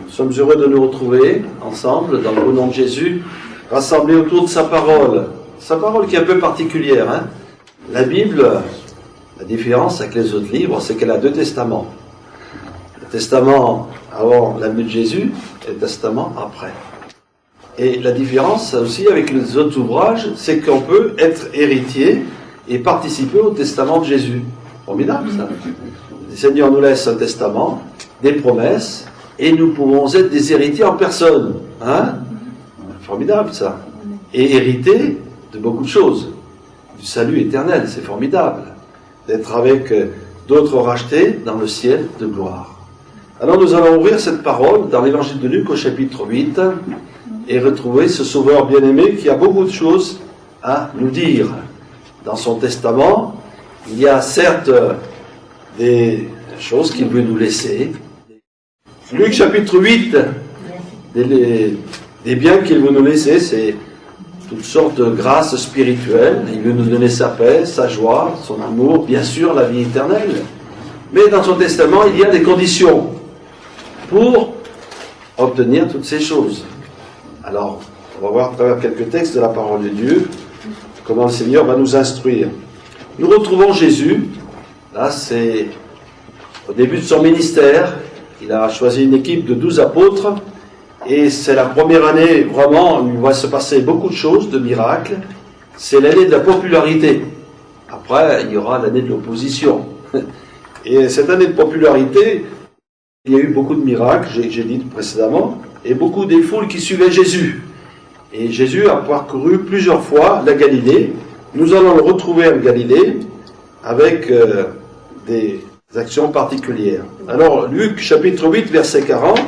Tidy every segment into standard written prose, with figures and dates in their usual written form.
Nous sommes heureux de nous retrouver ensemble, dans le nom de Jésus, rassemblés autour de sa parole. Sa parole qui est un peu particulière. La Bible, la différence avec les autres livres, c'est qu'elle a deux testaments. Le testament avant la venue de Jésus et le testament après. Et la différence aussi avec les autres ouvrages, c'est qu'on peut être héritier et participer au testament de Jésus. Formidable ça. Le Seigneur nous laisse un testament, des promesses, et nous pouvons être des héritiers en personne. Formidable ça. Et hériter de beaucoup de choses. Du salut éternel, c'est formidable. D'être avec d'autres rachetés dans le ciel de gloire. Alors nous allons ouvrir cette parole dans l'évangile de Luc au chapitre 8 et retrouver ce sauveur bien-aimé qui a beaucoup de choses à nous dire. Dans son testament, il y a certes des choses qu'il veut nous laisser. Luc chapitre 8, des biens qu'il veut nous laisser, c'est toutes sortes de grâces spirituelles. Il veut nous donner sa paix, sa joie, son amour, bien sûr la vie éternelle. Mais dans son testament, il y a des conditions pour obtenir toutes ces choses. Alors, on va voir à travers quelques textes de la parole de Dieu comment le Seigneur va nous instruire. Nous retrouvons Jésus. Là, c'est au début de son ministère. Il a choisi une équipe de 12 apôtres. Et c'est la première année, vraiment, où il va se passer beaucoup de choses, de miracles. C'est l'année de la popularité. Après, il y aura l'année de l'opposition. Et cette année de popularité, il y a eu beaucoup de miracles, j'ai dit précédemment, et beaucoup des foules qui suivaient Jésus. Et Jésus a parcouru plusieurs fois la Galilée. Nous allons le retrouver en Galilée avec des actions particulières. Alors, Luc chapitre 8, verset 40.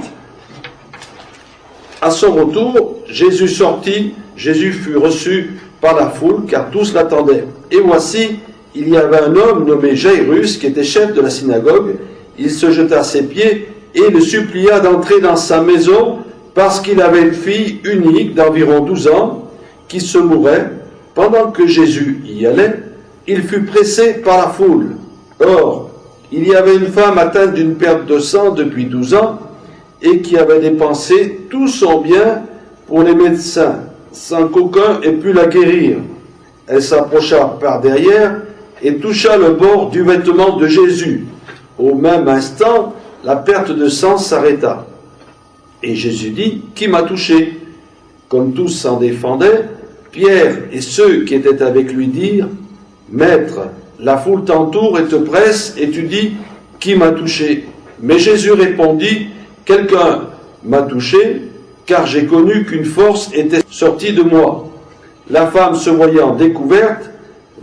À son retour, Jésus sortit, Jésus fut reçu par la foule, car tous l'attendaient. Et voici, il y avait un homme nommé Jairus, qui était chef de la synagogue. Il se jeta à ses pieds et le supplia d'entrer dans sa maison, parce qu'il avait une fille unique d'environ 12 ans, qui se mourait. Pendant que Jésus y allait, il fut pressé par la foule. Or, il y avait une femme atteinte d'une perte de sang depuis 12 ans, et qui avait dépensé tout son bien pour les médecins, sans qu'aucun ait pu la guérir. Elle s'approcha par derrière et toucha le bord du vêtement de Jésus. Au même instant, la perte de sang s'arrêta. Et Jésus dit, « Qui m'a touché ?» Comme tous s'en défendaient, Pierre et ceux qui étaient avec lui dirent, « Maître, la foule t'entoure et te presse, et tu dis, « Qui m'a touché ?» Mais Jésus répondit, « Quelqu'un m'a touché, car j'ai connu qu'une force était sortie de moi. » La femme, se voyant découverte,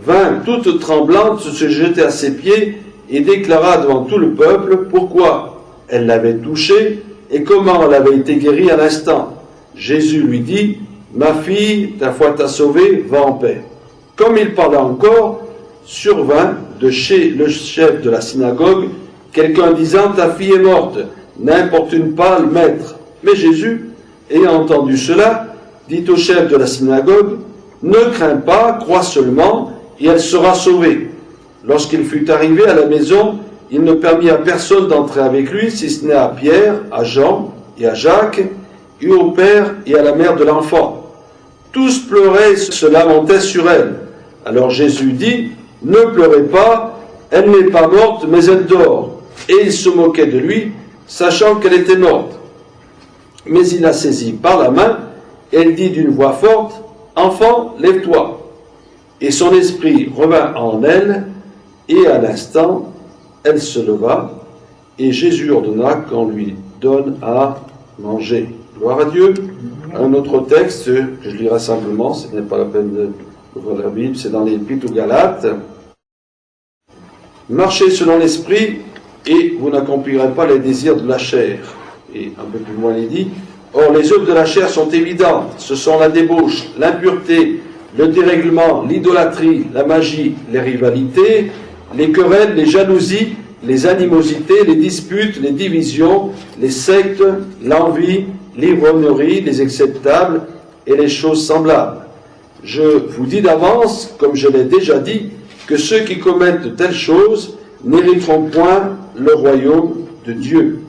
vint toute tremblante se jeter à ses pieds et déclara devant tout le peuple pourquoi elle l'avait touché et comment elle avait été guérie à l'instant. Jésus lui dit, « Ma fille, ta foi t'a sauvée, va en paix. » Comme il parlait encore, survint de chez le chef de la synagogue quelqu'un disant, « Ta fille est morte, n'importune pas le maître. » Mais Jésus, ayant entendu cela, dit au chef de la synagogue, « Ne crains pas, crois seulement, et elle sera sauvée. » Lorsqu'il fut arrivé à la maison, il ne permit à personne d'entrer avec lui, si ce n'est à Pierre, à Jean et à Jacques, et au père et à la mère de l'enfant. Tous pleuraient et se lamentaient sur elle. Alors Jésus dit, « Ne pleurez pas, elle n'est pas morte, mais elle dort. » Et il se moquait de lui, sachant qu'elle était morte. Mais il la saisit par la main, et elle dit d'une voix forte, « Enfant, lève-toi. » Et son esprit revint en elle, et à l'instant, elle se leva, et Jésus ordonna qu'on lui donne à manger. Gloire à Dieu. Un autre texte, que je lirai simplement, ce n'est pas la peine d'ouvrir la Bible, c'est dans l'Épître aux Galates. Marchez selon l'esprit, et vous n'accomplirez pas les désirs de la chair. Et un peu plus loin, il dit, or les œuvres de la chair sont évidentes, ce sont la débauche, l'impureté, le dérèglement, l'idolâtrie, la magie, les rivalités, les querelles, les jalousies, les animosités, les disputes, les divisions, les sectes, l'envie, l'ivrognerie, les acceptables et les choses semblables. Je vous dis d'avance, comme je l'ai déjà dit, que ceux qui commettent de telles choses n'hériteront point le royaume de Dieu.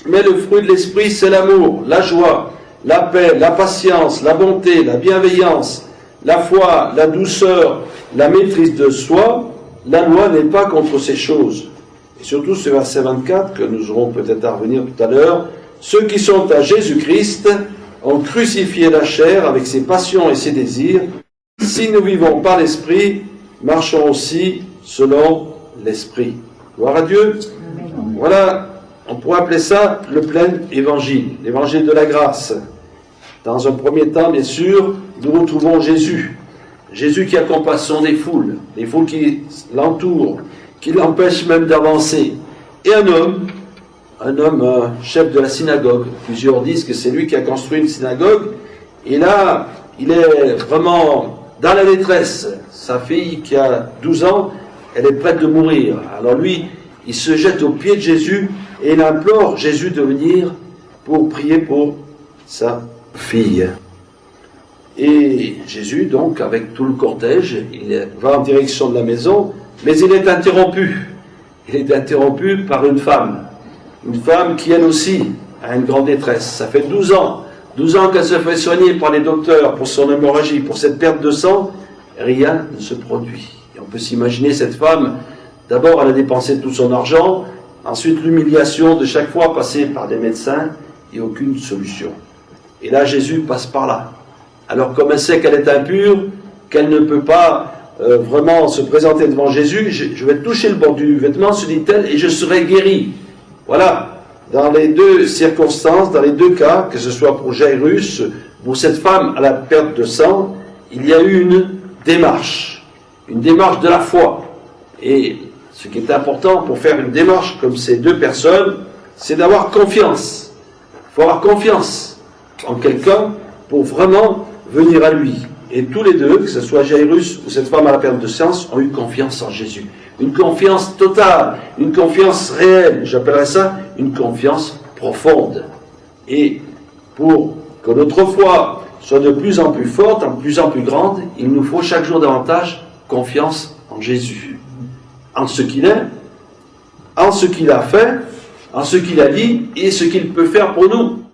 Mais le fruit de l'esprit, c'est l'amour, la joie, la paix, la patience, la bonté, la bienveillance, la foi, la douceur, la maîtrise de soi. La loi n'est pas contre ces choses. Et surtout ce verset 24, que nous aurons peut-être à revenir tout à l'heure. Ceux qui sont à Jésus-Christ ont crucifié la chair avec ses passions et ses désirs. Si nous vivons par l'Esprit, marchons aussi selon l'Esprit. Gloire à Dieu. Voilà, on pourrait appeler ça le plein évangile, l'évangile de la grâce. Dans un premier temps, bien sûr, nous retrouvons Jésus. Jésus qui a compassion des foules qui l'entourent, qui l'empêchent même d'avancer. Et un homme chef de la synagogue. Plusieurs disent que c'est lui qui a construit une synagogue. Et là, il est vraiment dans la détresse. Sa fille qui a 12 ans, elle est prête de mourir. Alors lui, il se jette aux pieds de Jésus et il implore Jésus de venir pour prier pour sa fille. Et Jésus, donc, avec tout le cortège, il va en direction de la maison, mais il est interrompu. Il est interrompu par une femme qui, elle aussi, a une grande détresse. Ça fait 12 ans qu'elle se fait soigner par les docteurs pour son hémorragie, pour cette perte de sang. Rien ne se produit. Et on peut s'imaginer cette femme, d'abord, elle a dépensé tout son argent, ensuite l'humiliation de chaque fois passer par des médecins, et aucune solution. Et là, Jésus passe par là. Alors, comme elle sait qu'elle est impure, qu'elle ne peut pas vraiment se présenter devant Jésus, je vais toucher le bord du vêtement, se dit-elle, et je serai guérie. Voilà. Dans les deux circonstances, dans les deux cas, que ce soit pour Jairus, pour cette femme à la perte de sang, il y a eu une démarche de la foi. Et ce qui est important pour faire une démarche comme ces deux personnes, c'est d'avoir confiance. Il faut avoir confiance en quelqu'un pour vraiment venir à lui. Et tous les deux, que ce soit Jairus ou cette femme à la perte de sang, ont eu confiance en Jésus. Une confiance totale, une confiance réelle. J'appellerais ça une confiance profonde. Et pour que notre foi soit de plus en plus forte, de plus en plus grande, il nous faut chaque jour davantage confiance en Jésus. En ce qu'il est, en ce qu'il a fait, en ce qu'il a dit et ce qu'il peut faire pour nous.